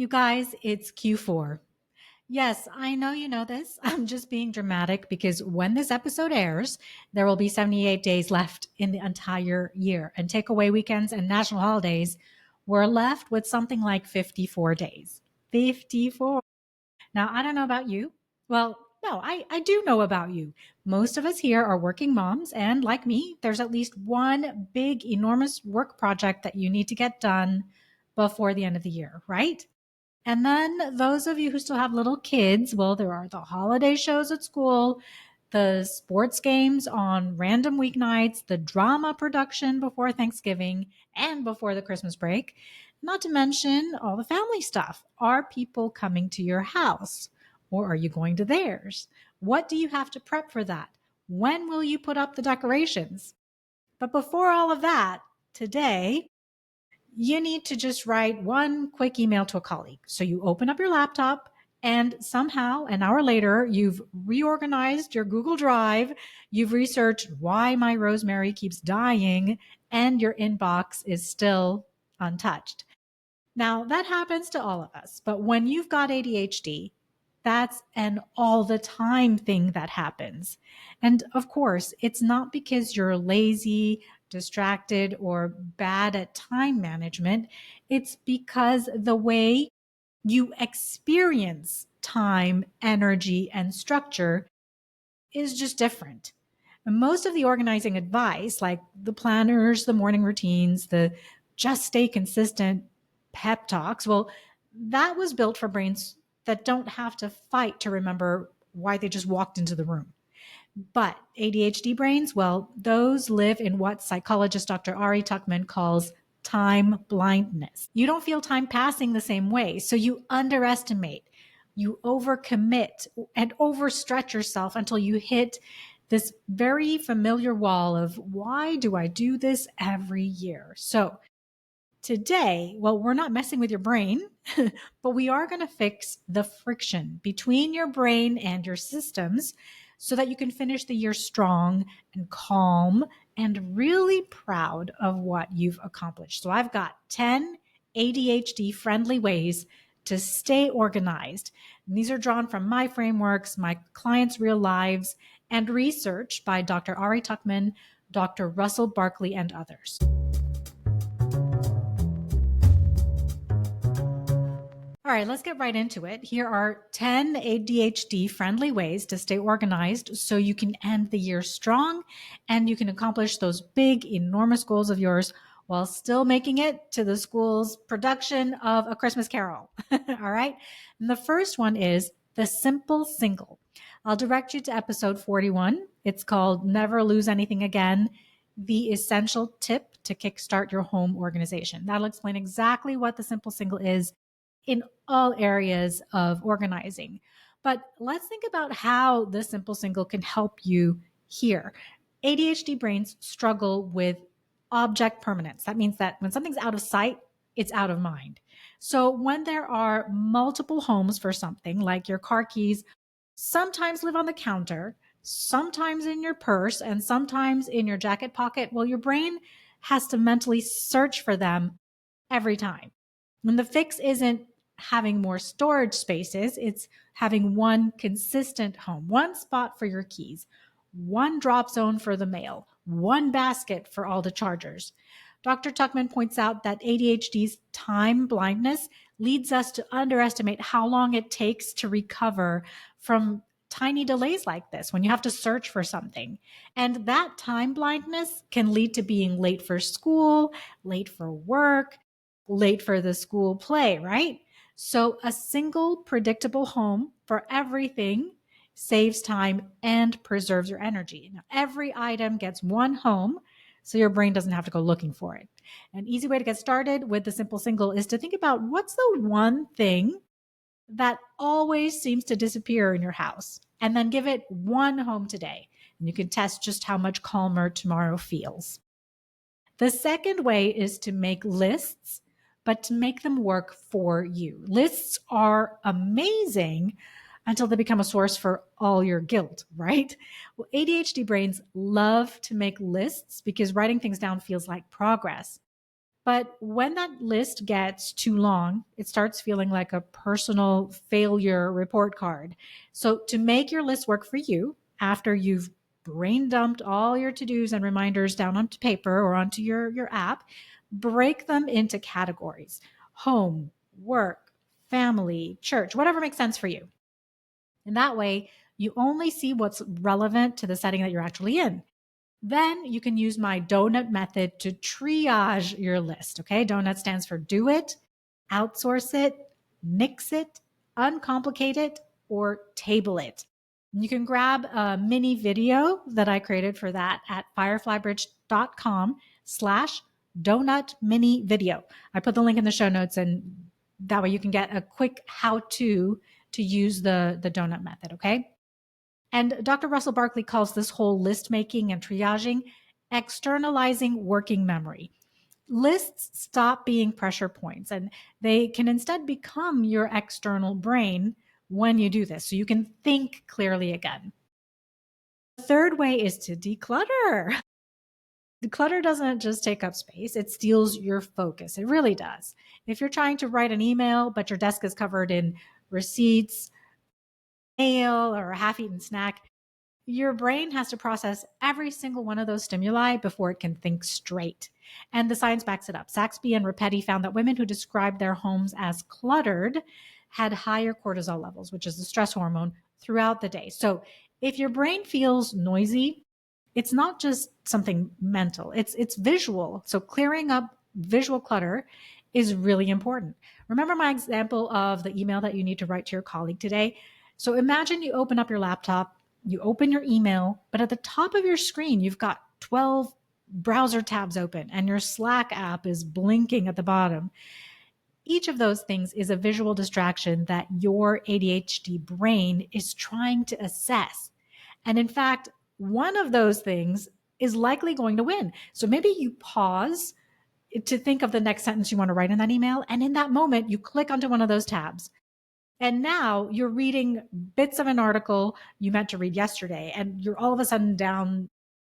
You guys, it's Q4. Yes, I know you know this. I'm just being dramatic because when this episode airs, there will be 78 days left in the entire year. And takeaway weekends and national holidays, we're left with something like 54 days. 54. Now, I don't know about you. Well, no, I do know about you. Most of us here are working moms, and like me, there's at least one big, enormous work project that you need to get done before the end of the year, right? And then those of you who still have little kids, well, there are the holiday shows at school, the sports games on random weeknights, the drama production before Thanksgiving and before the Christmas break, not to mention all the family stuff. Are people coming to your house or are you going to theirs? What do you have to prep for that? When will you put up the decorations? But before all of that, today, you need to just write one quick email to a colleague. So you open up your laptop and somehow an hour later, you've reorganized your Google Drive, you've researched why my rosemary keeps dying, and your inbox is still untouched. Now, that happens to all of us, but when you've got ADHD, that's an all the time thing that happens. And of course, it's not because you're lazy, distracted, or bad at time management. It's because the way you experience time, energy, and structure is just different. And most of the organizing advice, like the planners, the morning routines, the just stay consistent pep talks, well, that was built for brains that don't have to fight to remember why they just walked into the room. But ADHD brains, well, those live in what psychologist Dr. Ari Tuckman calls time blindness. You don't feel time passing the same way, so you underestimate, you overcommit and overstretch yourself until you hit this very familiar wall of why do I do this every year? So today, well, we're not messing with your brain, but we are going to fix the friction between your brain and your systems so that you can finish the year strong and calm and really proud of what you've accomplished. So I've got 10 ADHD friendly ways to stay organized. And these are drawn from my frameworks, my clients' real lives, and research by Dr. Ari Tuckman, Dr. Russell Barkley, and others. All right, let's get right into it. Here are 10 ADHD friendly ways to stay organized so you can end the year strong and you can accomplish those big, enormous goals of yours while still making it to the school's production of A Christmas Carol. All right. And the first one is the simple single. I'll direct you to episode 41. It's called Never Lose Anything Again, the essential tip to kickstart your home organization. That'll explain exactly what the simple single is in all areas of organizing. But let's think about how the simple single can help you here. ADHD brains struggle with object permanence. That means that when something's out of sight, it's out of mind. So when there are multiple homes for something, like your car keys sometimes live on the counter, sometimes in your purse, and sometimes in your jacket pocket, well, your brain has to mentally search for them every time. And the fix isn't having more storage spaces, it's having one consistent home, one spot for your keys, one drop zone for the mail, one basket for all the chargers. Dr. Tuckman points out that ADHD's time blindness leads us to underestimate how long it takes to recover from tiny delays like this when you have to search for something. And that time blindness can lead to being late for school, late for work, late for the school play, right? So a single predictable home for everything saves time and preserves your energy. Now, every item gets one home, so your brain doesn't have to go looking for it. An easy way to get started with the simple single is to think about what's the one thing that always seems to disappear in your house, and then give it one home today. And you can test just how much calmer tomorrow feels. The second way is to make lists, but to make them work for you. Lists are amazing until they become a source for all your guilt, right? Well, ADHD brains love to make lists because writing things down feels like progress. But when that list gets too long, it starts feeling like a personal failure report card. So, to make your list work for you, after you've brain dumped all your to dos and reminders down onto paper or onto your app, break them into categories: home, work, family, church, whatever makes sense for you. And that way, you only see what's relevant to the setting that you're actually in. Then you can use my donut method to triage your list. Okay. Donut stands for do it, outsource it, nix it, uncomplicate it, or table it. You can grab a mini video that I created for that at fireflybridge.com/donut mini video. I put the link in the show notes, and that way you can get a quick how to use the donut method. Okay. And Dr. Russell Barkley calls this whole list making and triaging externalizing working memory. Lists stop being pressure points and they can instead become your external brain when you do this. So you can think clearly again. The third way is to declutter. Declutter doesn't just take up space, it steals your focus. It really does. If you're trying to write an email, but your desk is covered in receipts, mail, or a half eaten snack, your brain has to process every single one of those stimuli before it can think straight. And the science backs it up. Saxby and Rapetti found that women who described their homes as cluttered had higher cortisol levels, which is the stress hormone, throughout the day. So if your brain feels noisy, it's not just something mental, it's visual. So clearing up visual clutter is really important. Remember my example of the email that you need to write to your colleague today? So imagine you open up your laptop, you open your email, but at the top of your screen, you've got 12 browser tabs open and your Slack app is blinking at the bottom. Each of those things is a visual distraction that your ADHD brain is trying to assess. And in fact, one of those things is likely going to win. So maybe you pause to think of the next sentence you want to write in that email. And in that moment, you click onto one of those tabs. And now you're reading bits of an article you meant to read yesterday, and you're all of a sudden down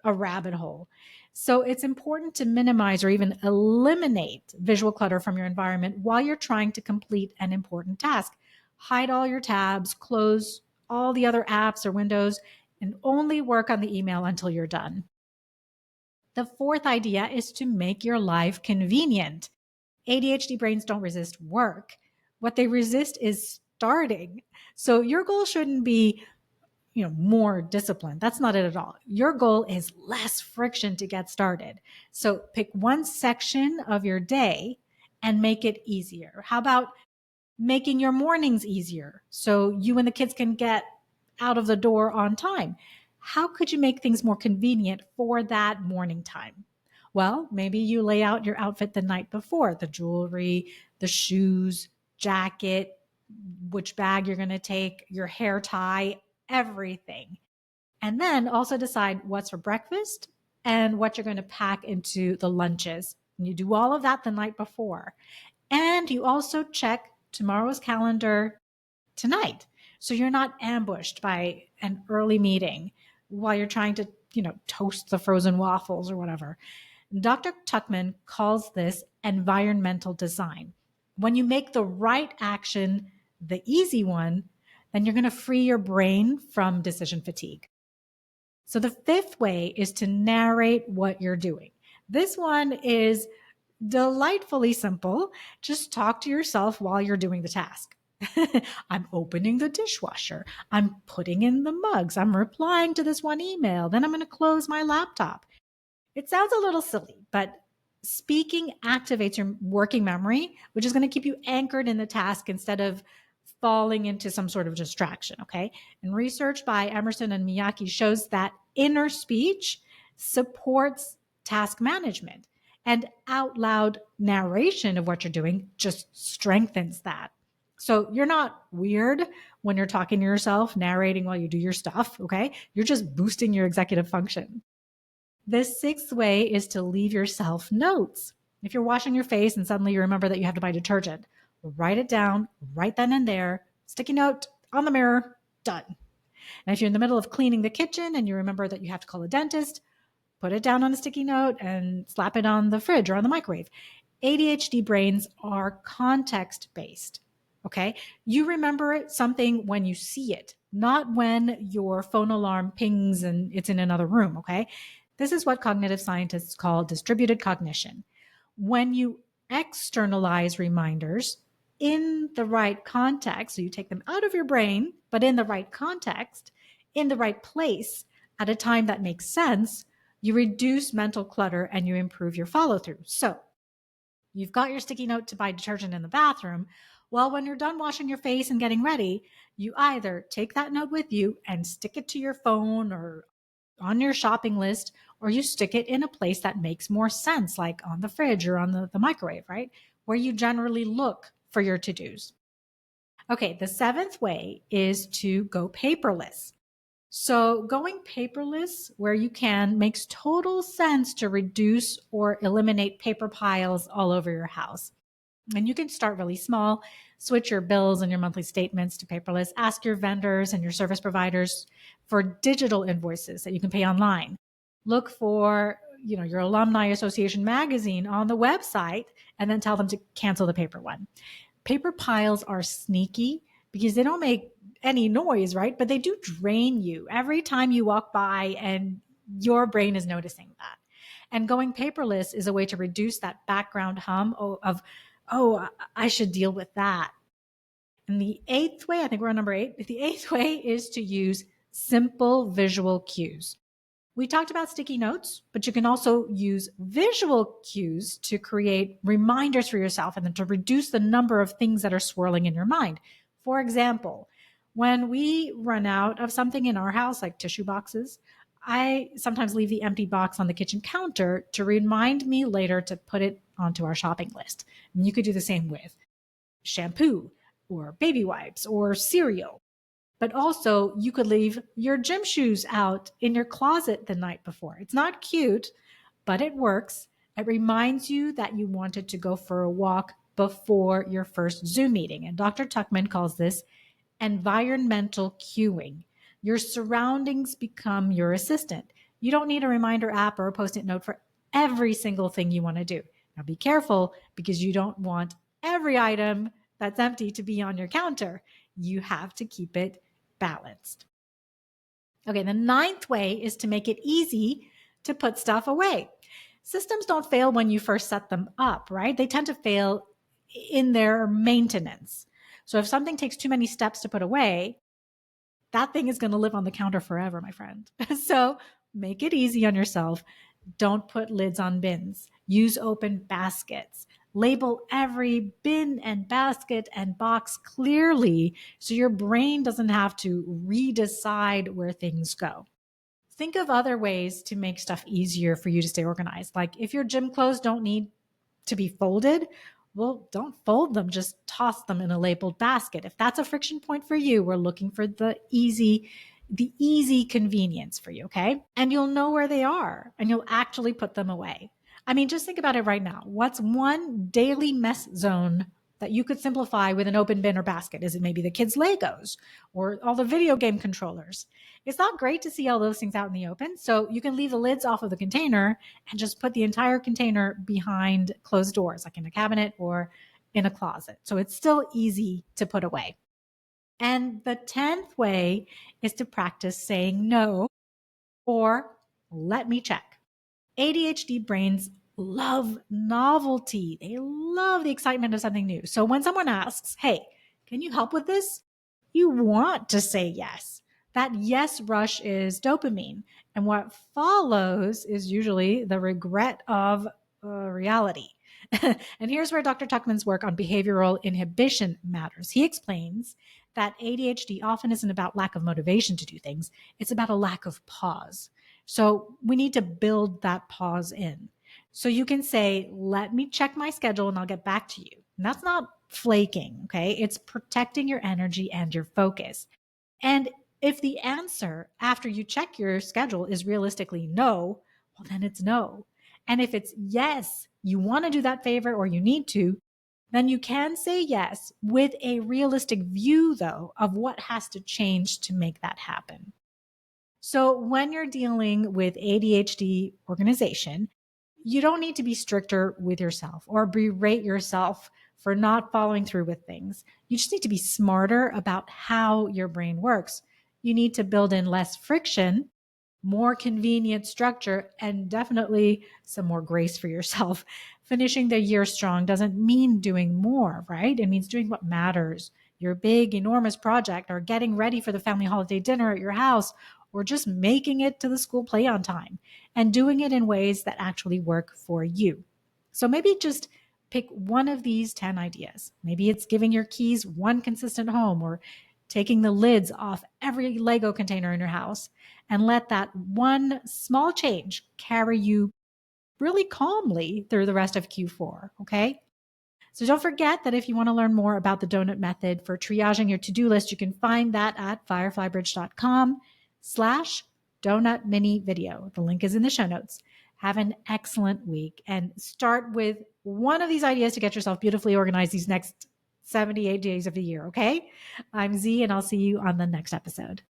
a rabbit hole. So it's important to minimize or even eliminate visual clutter from your environment while you're trying to complete an important task. Hide all your tabs, close all the other apps or windows, and only work on the email until you're done. The fourth idea is to make your life convenient. ADHD brains don't resist work. What they resist is starting. So your goal shouldn't be, more discipline. That's not it at all. Your goal is less friction to get started. So pick one section of your day and make it easier. How about making your mornings easier so you and the kids can get out of the door on time? How could you make things more convenient for that morning time? Well, maybe you lay out your outfit the night before: the jewelry, the shoes, jacket, which bag you're going to take, your hair tie, everything. And then also decide what's for breakfast and what you're going to pack into the lunches. And you do all of that the night before. And you also check tomorrow's calendar tonight. So you're not ambushed by an early meeting while you're trying to, toast the frozen waffles or whatever. Dr. Tuckman calls this environmental design. When you make the right action the easy one, then you're going to free your brain from decision fatigue. So the fifth way is to narrate what you're doing. This one is delightfully simple. Just talk to yourself while you're doing the task. I'm opening the dishwasher. I'm putting in the mugs. I'm replying to this one email. Then I'm going to close my laptop. It sounds a little silly, but speaking activates your working memory, which is going to keep you anchored in the task instead of falling into some sort of distraction. Okay. And research by Emerson and Miyake shows that inner speech supports task management, and out loud narration of what you're doing just strengthens that. So you're not weird when you're talking to yourself, narrating while you do your stuff. Okay. You're just boosting your executive function. The sixth way is to leave yourself notes. If you're washing your face and suddenly you remember that you have to buy detergent, write it down right then and there, sticky note on the mirror, done. And if you're in the middle of cleaning the kitchen and you remember that you have to call a dentist, put it down on a sticky note and slap it on the fridge or on the microwave. ADHD brains are context based. Okay. You remember something when you see it, not when your phone alarm pings and it's in another room. Okay. This is what cognitive scientists call distributed cognition. When you externalize reminders in the right context, so you take them out of your brain, but in the right context, in the right place, at a time that makes sense, you reduce mental clutter and you improve your follow through. So, you've got your sticky note to buy detergent in the bathroom. Well, when you're done washing your face and getting ready, you either take that note with you and stick it to your phone or on your shopping list, or you stick it in a place that makes more sense, like on the fridge or on the microwave, right? Where you generally look for your to dos. Okay, the seventh way is to go paperless. So, going paperless where you can makes total sense to reduce or eliminate paper piles all over your house. And you can start really small, switch your bills and your monthly statements to paperless, ask your vendors and your service providers for digital invoices that you can pay online. Look for, your alumni association magazine on the website and then tell them to cancel the paper one. Paper piles are sneaky because they don't make any noise, right? But they do drain you every time you walk by, and your brain is noticing that. And going paperless is a way to reduce that background hum of, oh, I should deal with that. And the eighth way, I think we're on number 8, the eighth way is to use simple visual cues. We talked about sticky notes, but you can also use visual cues to create reminders for yourself and then to reduce the number of things that are swirling in your mind. For example, when we run out of something in our house, like tissue boxes, I sometimes leave the empty box on the kitchen counter to remind me later to put it onto our shopping list. And you could do the same with shampoo or baby wipes or cereal. But also, you could leave your gym shoes out in your closet the night before. It's not cute, but it works. It reminds you that you wanted to go for a walk before your first Zoom meeting. And Dr. Tuckman calls this environmental cueing. Your surroundings become your assistant. You don't need a reminder app or a post-it note for every single thing you want to do. Now be careful, because you don't want every item that's empty to be on your counter. You have to keep it balanced. Okay, the ninth way is to make it easy to put stuff away. Systems don't fail when you first set them up, right? They tend to fail in their maintenance. So if something takes too many steps to put away, that thing is going to live on the counter forever, my friend. So make it easy on yourself. Don't put lids on bins. Use open baskets. Label every bin and basket and box clearly so your brain doesn't have to redecide where things go. Think of other ways to make stuff easier for you to stay organized. Like if your gym clothes don't need to be folded, well, don't fold them, just toss them in a labeled basket. If that's a friction point for you, we're looking for the easy convenience for you, okay? And you'll know where they are and you'll actually put them away. I mean, just think about it right now. What's one daily mess zone that you could simplify with an open bin or basket? Is it maybe the kids' Legos or all the video game controllers? It's not great to see all those things out in the open. So you can leave the lids off of the container and just put the entire container behind closed doors, like in a cabinet or in a closet. So it's still easy to put away. And the 10th way is to practice saying no or let me check. ADHD brains love novelty. They love the excitement of something new. So when someone asks, hey, can you help with this? You want to say yes. That yes rush is dopamine. And what follows is usually the regret of reality. And here's where Dr. Tuckman's work on behavioral inhibition matters. He explains that ADHD often isn't about lack of motivation to do things, it's about a lack of pause. So we need to build that pause in. So you can say, let me check my schedule and I'll get back to you. And that's not flaking, okay? It's protecting your energy and your focus. And if the answer after you check your schedule is realistically no, well, then it's no. And if it's yes, you want to do that favor or you need to, then you can say yes with a realistic view, though, of what has to change to make that happen. So when you're dealing with ADHD organization, You don't need to be stricter with yourself or berate yourself for not following through with things. You just need to be smarter about how your brain works. You need to build in less friction, more convenient structure, and definitely some more grace for yourself. Finishing the year strong doesn't mean doing more, right? It means doing what matters. Your big, enormous project, or getting ready for the family holiday dinner at your house, or just making it to the school play on time, and doing it in ways that actually work for you. So maybe just pick one of these 10 ideas. Maybe it's giving your keys one consistent home, or taking the lids off every Lego container in your house, and let that one small change carry you really calmly through the rest of Q4. Okay. So don't forget that if you want to learn more about the donut method for triaging your to-do list, you can find that at fireflybridge.com/donut mini video. The link is in the show notes. Have an excellent week and start with one of these ideas to get yourself beautifully organized these next 78 days of the year. Okay. I'm Z, and I'll see you on the next episode.